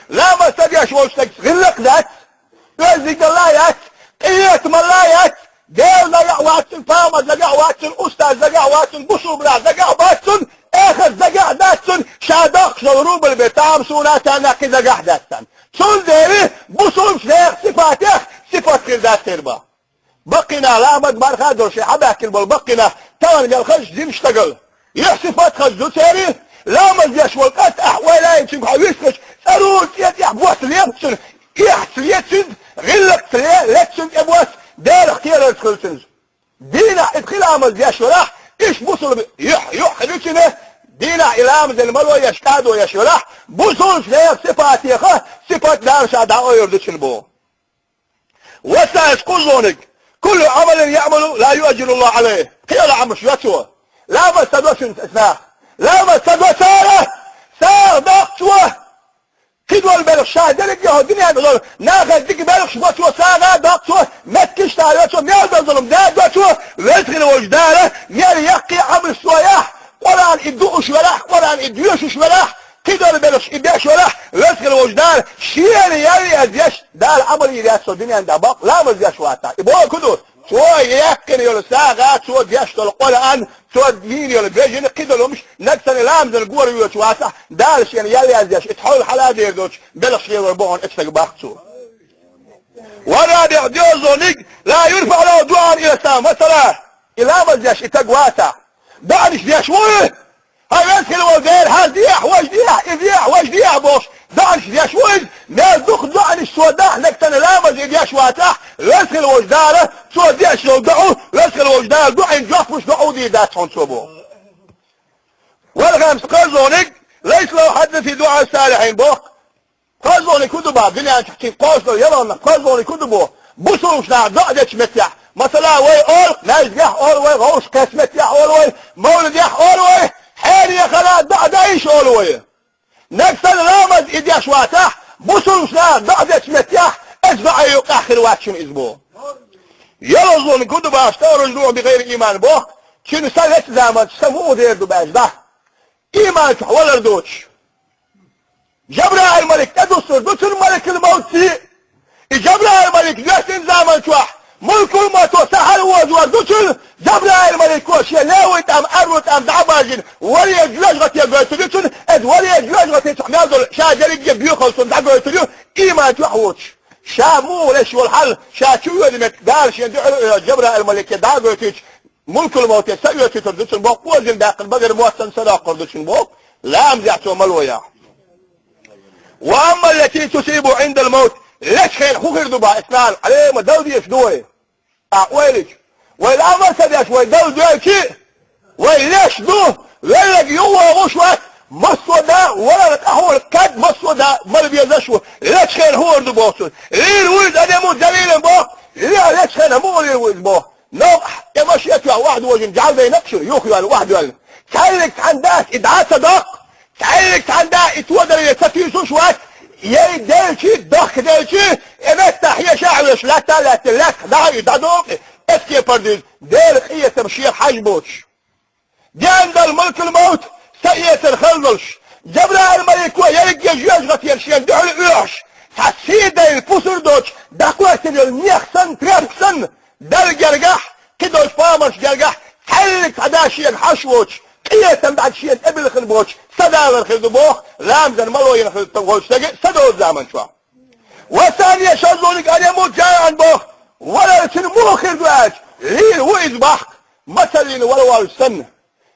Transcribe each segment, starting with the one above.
لا ما تديش وشتك غلق ذات يزيد اللايات قيت ملايات دير زقع واتن فامد زقع واتن أستاذ زقع واتن بصوبرا زقع واتن آخر زقع داتن شادق شروب البيتام سوناتا ناقي زقع داتن سون ديري بصوب شيخ صفاته صفات كردات تربا بقنا لا مد بارخادر شي حباك البقنا تمن قال خش دي مشتغل يحصفات خش دو تيري لا مزيش والقات احوالا يمشي حويسكش سروت يحبوس ليمشن يحسليتشن غلق ليتشن ابوس دار اختيار الخلصنز دينا ادخل عمل زيش وراح ايش بوصل يح خلوشنه دينا الام زي الملوى يشتاد ويشرح بوصل شليك صفات يخه صفات دار شادعو يردشن بو وسايس كلونك كل عمل يعمله لا يؤجر الله عليه قيل عمش يتوى لا ما استدوشن اسناخ لا ما استدوى سار ضغطوه كدوا البلغ شاهدلك يهو الدنيا بظلم ناخذ ديك بلغ شبطوه سار ضغطوه متكش تعاليوته ميال بظلم داد دوتوه ويدخل وجداره ميال يقي عمل سوياح ولا ان ادوش ولاح ولا ان اديوش ولاح كدوا البلغ اديش ولاح ويدخل وجداره شيالي يالي اديش دار عمل يديسو الدنيا اندبق لا مزيش واتا يبوه كدوا سوى يكن يقول ساغات سوى ديشتو القرآن سوى دين يقول بيجين قيدوا لهمش نكسن لامز القور يوش واسع دارش يعني يلي ازيش اتحول حلا ديردوش بلغ شيء وربوهن اتفق باختو ورابع ديوزونيك لا يرفع له دعاء الى السماء مثلا الى مزيش اتقواسع دعنش ديش ويه هاي يسكن وغير هازيح وجديح اذيح وجديح بوش دعنش ديش ويه ناس دخ دعنش سوداح نكتن لامز ديش واتح يسكن وجداره سود ديش لو دعوه يسكن وجداره دعين جوف مش دعوه دي داتهم سوبو والخامس قرزونك ليس له حد في دعاء الصالحين بوك قرزوني كدبا دنيا تحكي قوسلو يلا قرزوني كدبو بوصلوش ناع دعدش متيح مثلا وي اول ناس يح اول وي غوش كسمت يح اول وي مولد يح اول وي حين يا خلاص دعدايش اول وي نكسل رامز ايديش واتح بوصلوش ناع دعدش متيح اسبع يوق اخر واتشن اسبوع يلزون كدبا اشتغلوا رجوع بغير ايمان بوك شنو سالت زمان سموه ديردو باش ده ايمان ولا ردوش جبرها الملك تدوسر دوسر ملك الموت جبرها الملك جاسين زمان شوح ملك الموت وسهل وزوار دوسر جبرها الملك وشي لاوت ام اروت ام دعباجين ولي جلاج غتي قلتلوشن اد ولي جلاج غتي تحمل شاجرك بيوخلصن دعباجين ايمان شوحوش شامو ليش والحل شاشو يدمت دارش يدعو جبرها الملك دعباجين ملك الموت يسوي تردوشن بوق وزن داخل بقر موسن صداق قردوشن بوق لا امزعتو ملويا واما التي تصيب عند الموت ليش خير خو غير دبا اسنان عليه ما داودي يشدوه ويلك والامر سداش ويداودي شيء ويليش دوه ويلك يوه غشوه مصودا ولا تحول كاد مصودا ما بيزشوه ليش خير هو دبوسون ليه الولد انا مو دليل بو ليش خير مو الولد بو نو يا ماشي يطلع واحد وجن جعل ينكشر يوخي على واحد ولا تعلق عندك ادعاء صدق تعلق عندها اتودر يتفيسو شوات يدلشي الضخ دلشي امتح يا شعرش لا تلات لك دعي دادوك اسكي پرديز دير خية تمشير حجبوش دي عند الملك الموت سيئة الخلص جبرها الملك ويرق يجيش غطير شيان دعو الوحش تسيدة الفسر دوش داكوة الميخسن تريبسن دل جرقح كدوش فامش جرقح تحلق عداشي حشوش قية بعد شيء ابن الخلبوش صدار الخلبوخ رامزا ملوين الخلبوش صدر الزامن شوى والثانية شرطونك ان يموت جاي عن بوخ ولا يتنمو خلبوش ليه هو يذبح مثلين ولا السنة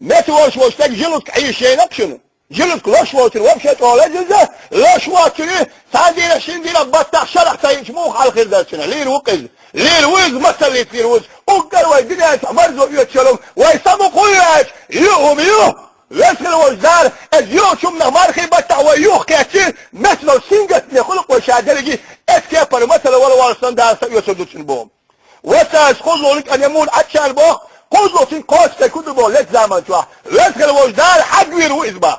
متى وش تك جلدك اي شيء نقشنه جلدك لوش ووتن وبشت ولا جلده لوش ووتن ساندينا شندينا بطاق شرح تيجموخ على الخلبوش ليه الوقز ليه الوز مثل في الوز وقالوا الدنيا تعمرزوا يتشلون ويسمقوا ياش يوهم يوه يسخل وجدار اليوشم نمارخي بطع ويوه كاتير مثل السنجة يخلق وشادرجي اسكيبر مثل ولا وارسان دار يسودوشن بوم وساس خذوا لك ان يمون عطشان بوخ خذوا في قوس تكون بوه لك زامن شوح يسخل وجدار حق ويرو إذباخ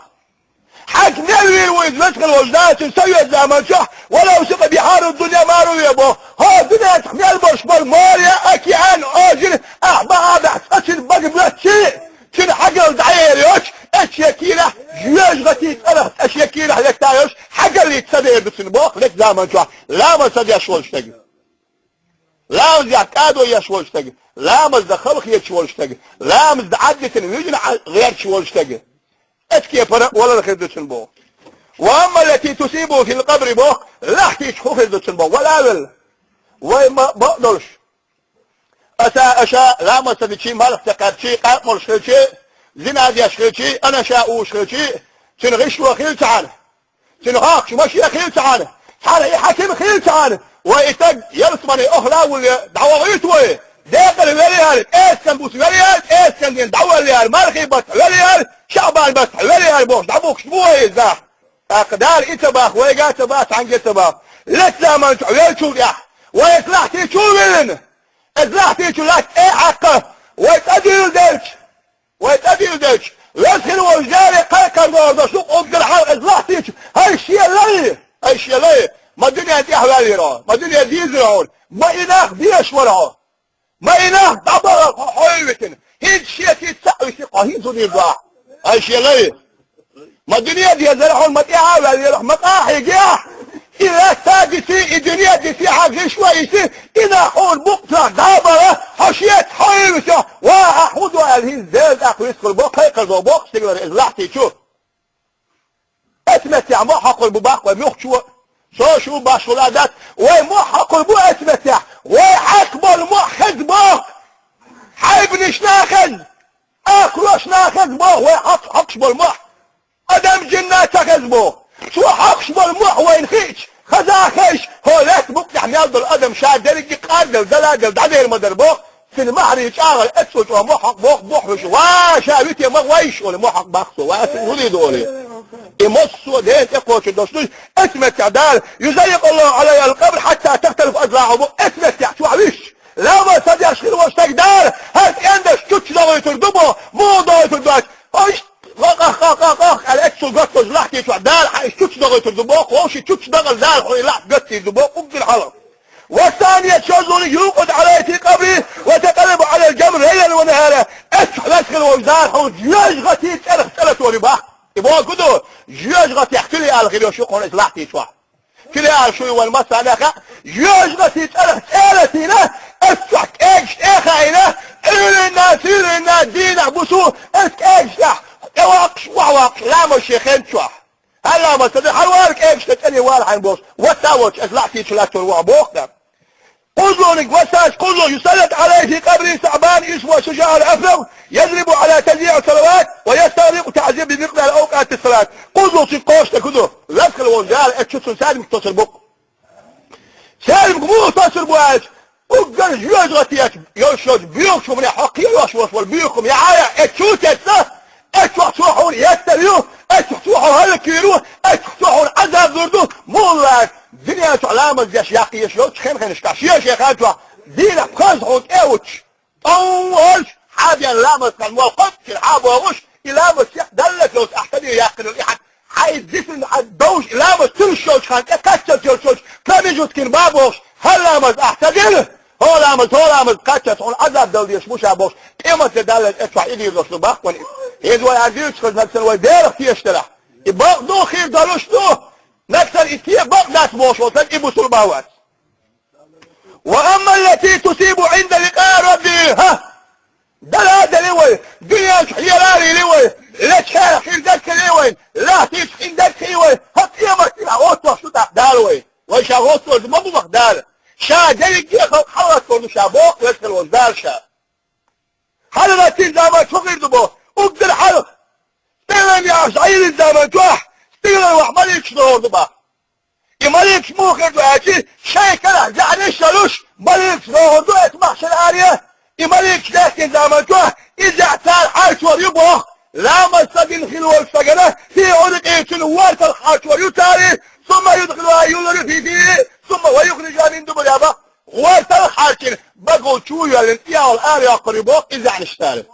حق نلوي ويزلسخل وجدار تنسوي الزامن شوح ولو سبب بحار الدنيا ما روي بوه ها الدنيا تحمل برشبال ماريا اكيان اجل احبها بحث بقبلت شيء كن حق الدعير يوش اشياكيله جياج غتيت انا اشياكيله لك تايوش حاجة اللي تصدر بسنبوخ لك زمان شو لا ما صدق شولشتاق لا مز يعتادوا يا شولشتاق لا مز دخلخ يا شولشتاق لا مز عدة ويجن غير شولشتاق اتكي فرق ولا الخير بسنبوخ واما التي تصيبه في القبر بوخ لا تشخوخ بسنبوخ ولا بل وما بقدرش أشاء لا ما صدق شيء ما افتكر شيء قامل شيء زنا دي شيء أنا شاء شيء تنغش وخيل تعالى تنغاقش ماشي خيل تعالى تعالى حكيم خيل تعالى ويتج يرسمني أخرى والدعوة وي داخل وليال كان بوس وليال كان دعوة وليال مالخي بس وليال شعبان بس وليال بوش دعوك شبوه يزاح أقدار إتباخ ويقا تباس عن جتباخ لسا ما نتعويل شو يح ويطلعتي شو من اطلعتي شو لك ايه حقه ويتأديل ديش يدخل وجاري قيقر دور شوق أبقى الحال اطلعتي هاي الشيء لي ما الدنيا دي أحوالي راه ما الدنيا دي زرعون ما إناخ ديش ورعون ما إناخ دبر حويوتن هيد شيء تتسأوي ثقة هيد زوني الضاع هاي شيء لي ما الدنيا دي زرعون ما تيحاولي رح مطاحي جاح إذا سادسي الدنيا دي في حاجة شويسي إذا حول بقطع دابرة حشيت حويوتة وأحوضوا الهين زاد أخويس قلبوك هيقل بوك سيقدر إزلحتي شو أتمتع ما حقل بباق وميوخ شو باشولادات ومحق البو أتمتع وحقبل محخذ باق حيبنش ناخذ أكلش ناخذ باق وحقش بالمح أدم جناتك أزبو شو حقش بالمح وين خيش خزاخيش هو لا تبقى حميال بالأدم شاد دلقي قادل دلادل دعدير مدربوق في المحر يتشاغل أتسوش ومحق بوق بوحش وشاويتي مغويش والمحق باقصو واسولي دولي يمصوا دين اقوى الدستور اسمت دار يزيق الله علي القبر حتى تختلف اضلاعه اسمت تعويش لا ما صدق شغل واشتاق دار هات عندك تشتش ضغط الدبو مو ضغط الدبو ايش اخ الاكسو قط زلحتي دار تشتش ضغط الدبو وش تشتش ضغط دار هو لا قط الدبو قب الحلق والثانية شغل يوقد عليه في قبره وتقلب على الجمر ليلا ونهارا اسحب ادخل وزار حوز يشغتي تلت ورباح يبغى كده يشغت يحكي على غير شو قول إصلاحتي شو كده على شو والمسا نخا يشغت يتألتينا اسحك ايش اخينا إلنا دينا بسو اسك ايش واقش وواقش لا مش شيخين شو هلا ما صدق حوارك ايش تتني والحين بوس وتاوش إصلاحتي شلاتور وابوخنا قزونك وساش قزو يسلط عليه في قبره ثعبان اسمه شجاع الأفرغ يضرب على تضييع الصلوات ويستغرق تعذيب بمقدار أوقات الصلاة قزو سيقوش تكدو لفك الوزال اتشتون سالم اتصل بك سالم مو اتصل بواج وقال جيوز غتيات يوشوز بيوكشو من حقية يوشوز والبيوكم يا عايا اتشوت اتسا اتشوحون يستريوه اتشوحون هلكيروه اتشوحون عذاب ذردوه مولاك دنيا تعلم الجيش ياقي يشلوت خين اشتاش يا شيخاتوا دينا بخزحوك اوتش اول حاجة لامس الموقف تلعبوا وش يلامس يحدلك لو تحتدي ياقن الإحد حيث جسم الدوش يلامس تلشوش خان كتل تلشوش كم يجوز كن بابوش هل لامس احتدي هو لامس قتل تقول عذاب دولي يشموش ابوش قيمة تدالة ادفع ايدي يدوش لباق وني يدوى يعزيوش خزنك سنوى ديرك تيشترح يبقى دو خير دالوش دو نكسر اتيه بقدات موش وطن ابو سلباوات واما التي تصيب عند لقاء ربي ها دلا لوي دنيا حيراري لوي لا تشارك عندك لوي لا تيش عندك لوي هات يمك اوتو شو دالوي وش اوتو ما بو دال شا دلك ياخذ حرك كل شابوق يدخل وزدال شا حلقه الزمان فقير دبو اقدر حلق تلم يا شعير الزمان توح تقدر وحمالك شنور دبا يمالك موخر دواجي شاي كلا زعني الشلوش مالك شنور دو اسمح شلاريه يمالك لكن زمان توح اذا اعتال حاشور يبوخ لا مصد الخلوة الفقرة في عنق ايتنوارت الحاشور يتاري ثم يدخلها يولر فيه ثم ويخرجها من دبل يابا غوارت الحاشر بقوا شوية الانتياء والآن يقربوك اذا عن اشتاري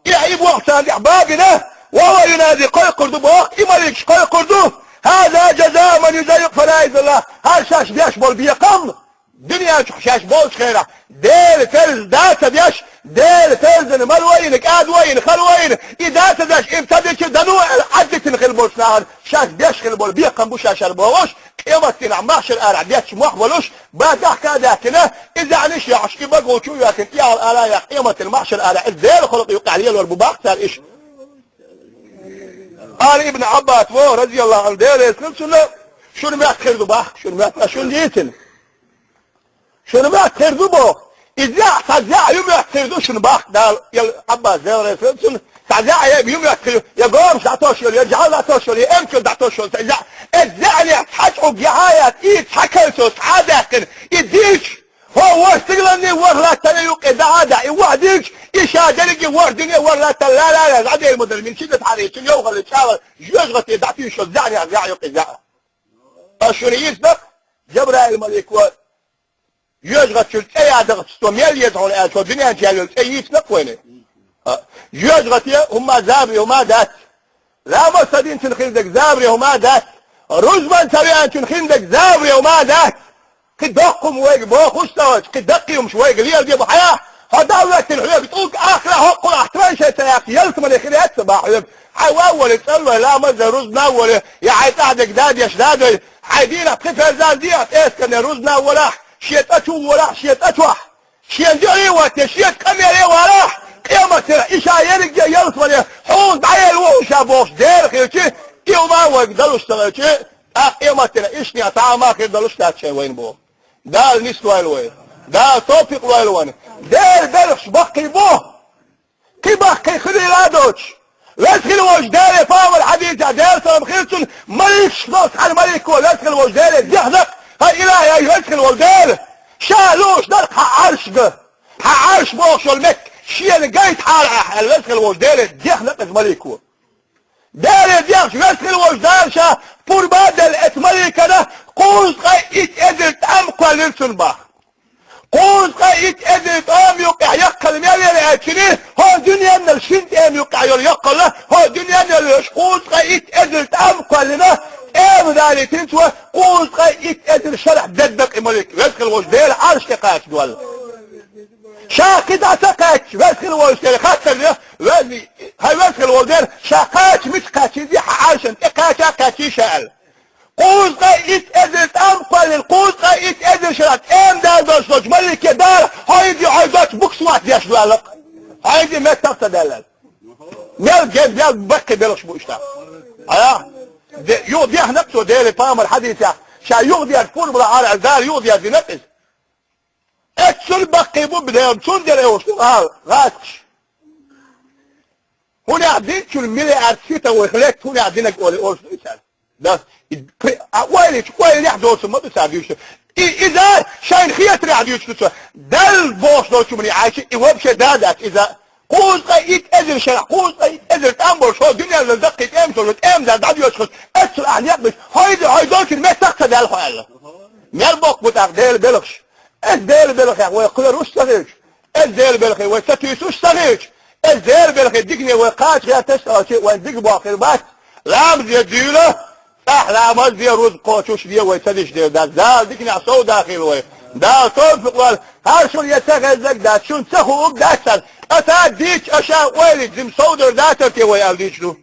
يعيب وقتان احبابنا وهو ينادي قوي قردوه يمالك قوي قردوه هذا جزاء من يزيق فنائز الله هل شاش بيش بول بيقم دنيا شاش بول خيرا دير تلز داتا بيش ديل تنزل مال وينك اد وين خل وين اذا تدش ابتدت دنو عدت خلبوش نار شاش ديش خلبول بيقم بوش شربوش قيمتنا ماشر ارع ديش محولوش بعد حكا ذاكنا اذا عنيش يعشكي بقو شو ياكن يا الا يا قيمه المحشر ارع الديل خلق يوقع عليه والبباق صار ايش قال ابن عباس رضي الله عنه ديل يسلم شنو ما تخرجوا باه شنو ما شنو ديتن شنو ما تخرجوا باه إذا تزع يوم يخرجوا شنو باه قال يا عباس ديل يسلم تزع يوم يخرجوا يا قوم 19 يا جعل 19 يا امكن 19 تزع الزعني حقوا جهايات ايد حكيتوا سعادة يديك هو استغلني ورلا تليق اذا عاد يوعدك يشادلك يوردني ورلا لا لا لا عاد المدرب من شدة عليك اليوم اللي شغل يشغل يدعتي شو زعني يا اذا اشون يسبق جبرائيل الملك يشغل شو اي عاد استميل يدعو الان شو الدنيا جايه اي يسبق وين يشغل هم زابري وما دات لا مصدين تنخندك زابري وما دات رزمان سريعا تنخندك زابري وما دات قد دقهم ويقبوا خوش توج قد دقيهم شوي قليل دي بحياه هدولة الحياة بتقول اخرى هقل احتران شيء سياقي يلتم الاخريات صباح اول تسألوا لا مزة رز ناول يا حيث احدك داد يا شداد حيدينا بخفة زال ديات ايس كان رز ناولا شيت اتو ولا شيت اتوح شيت دعي وات شيت كميري ولا قيمة ايشا يرجع يلتم حوز بعيل ووشا بوش دير خيرتي يوما ويقدروا اشتغلتي قيمة ايشني اتعامل يقدروا اشتغلتي وين بو دال نسوى الوين دال توفيق والوان دال بلخش بقي بوه كي بقي خلي لادوش لا تخلي وجدالي فاهم الحديث دال سلام خيرتون مليك شلوس على مليك لا تخلي وجدالي ديحدق هاي الهي لا تخلي وجدالي شالوش دالك حعرش بوش المك شيء قايت حالة لا تخلي وجدالي ديحدق مليكو دالي ديحش لا تخلي وجدال شا بور بادل اتمليك انا قوز قايت ادرت امقوى للسنباخ قوز قايت ادرت ام يوقع يقل ميالي لأتشنيه هو دنيا من الشنت ام يوقع يقل له هو دنيا من الوش قوز قايت ادرت امقوى لنا ام ذالي تنسوى قوز قايت ادرت شرح ددق اماليك ويسخل وجدال عرش تقاش دول شاكد عتقاش ويسخل وجدال خاصة وزي هاي ويسخل وجدال شاكاش متقاش دي عرشن تقاشا كاشي شال قوز قايت ادرت امقل القوز قايت ادر شرات ام دار دوش ملك دار هايدي عايزات بوكس وات ديش دوالق هايدي ما تفتدلل ميل جيب ميل بكي بلش بو اشتا يوضيح نفسه ديري فاهم الحديثة شا يوضيح الفول بلا عارع الزار يوضيح دي نفس اتشل بكي بو بدهم شون ديري وشو غاتش هنا عدين شو الميلي ارسيتا ويخليك هنا عدينك اولي اسال ده ويلي يحدث ما بيساعدوش اذا شاين خيات يحدث دل بوش لو شو مني عايش يوبش دادك اذا قوز قايت ادر شرح قوز قايت ادر تامبر شو الدنيا اللي دقت ام ده دعوا يشخص اتسل اعنيق بس هايدوك ما تقصد الحال ميربوك بتاخديل بلخش الديل بلخ ويقول روش صغير الديل بلخ ويستيسوش صغير الديل بلخ دقني وقاش غير تسأل شيء وندق باقي بس لام زي ديله احلى ما زي روز قوتوش دي ويتدش دي ده ديكني عصو داخل وي ده توفق وال هارشون يتغزك ده شون تخو ابدأسل اتا ديش اشا ويلي زم صودر داتر تي وي الديش دو